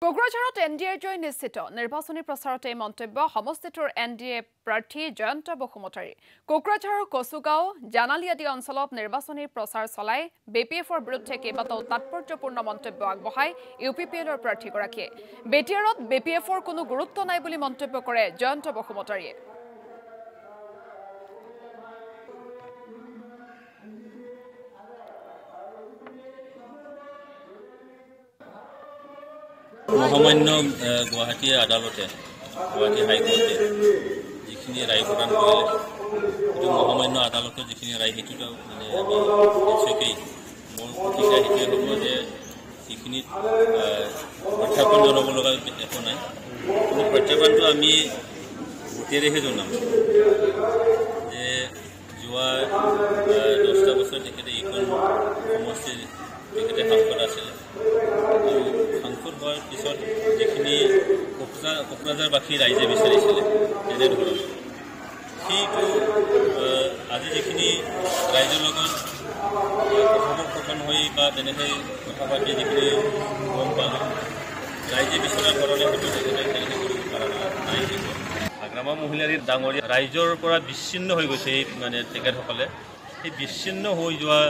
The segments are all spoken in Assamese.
কোকৰাঝাৰত এনডিএৰ জয় নিশ্চিত নিৰ্বাচনী প্ৰচাৰতে মন্তব্য সমষ্টিটোৰ এনডিএ প্ৰাৰ্থী জয়ন্ত বসুমতাৰী কোকৰাঝাৰৰ কচুগাঁও জানালি আদি অঞ্চলত নিৰ্বাচনী প্ৰচাৰ চলাই বিপিএফৰ বিৰুদ্ধে কেইবাটাও তাৎপৰ্যপূৰ্ণ মন্তব্য আগবঢ়াই ইউপিপিএলৰ প্ৰাৰ্থীগৰাকীয়ে বেটিয়াৰত বিপিএফৰ কোনো গুৰুত্ব নাই বুলি মন্তব্য কৰে জয়ন্ত বসুমতাৰীয়ে মহামান্য গুৱাহাটী আদালতে গুৱাহাটী হাইকোৰ্টে যিখিনি ৰায় প্ৰদান কৰিলে সেইটো মহামান্য আদালতৰ যিখিনি ৰায় সেইটোতো মানে আমি নিশ্চয়কৈ মোৰ প্ৰতিক্ৰিয়া সেইটোৱে হ'ব যে সেইখিনিত প্ৰত্যাহ্বান জনাব লগা একো নাই কিন্তু প্ৰত্যাহ্বানটো আমি ভোটেৰেহে জনাম যে যোৱা 10টা বছৰ তেখেতে এইখন সমষ্টিৰ তেখেতে সাংসদ আছিলে আৰু সাংসদ হোৱাৰ পিছত যিখিনি কোকৰাঝাৰবাসী ৰাইজে বিচাৰিছিলে তেনেধৰণৰ সেইটো আজি যিখিনি ৰাইজৰ লগত কথোপকথন হৈ বা তেনেকৈ কথা পাতি যিখিনি গম পালোঁ ৰাইজে বিচৰা ধৰণে হয়তো তেখেতে তেনেকৈ কৰিব পৰা নাই আগ্ৰামা মহিলাৰীৰ ডাঙৰীয়া ৰাইজৰ পৰা বিচ্ছিন্ন হৈ গৈছে এই মানে তেখেতসকলে সেই বিচ্ছিন্ন হৈ যোৱা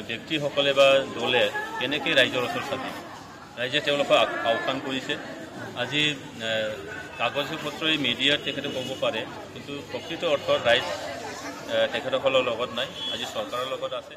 ব্যক্তিসকলে বা দলে কেনেকৈ ৰাইজৰ ওচৰত চাপি ৰাইজে তেওঁলোকক আহ্বান কৰিছে আজি কাগজ পত্ৰই মিডিয়াত তেখেতে ক'ব পাৰে কিন্তু প্ৰকৃত অৰ্থত ৰাইজ তেখেতসকলৰ লগত নাই আজি চৰকাৰৰ লগত আছে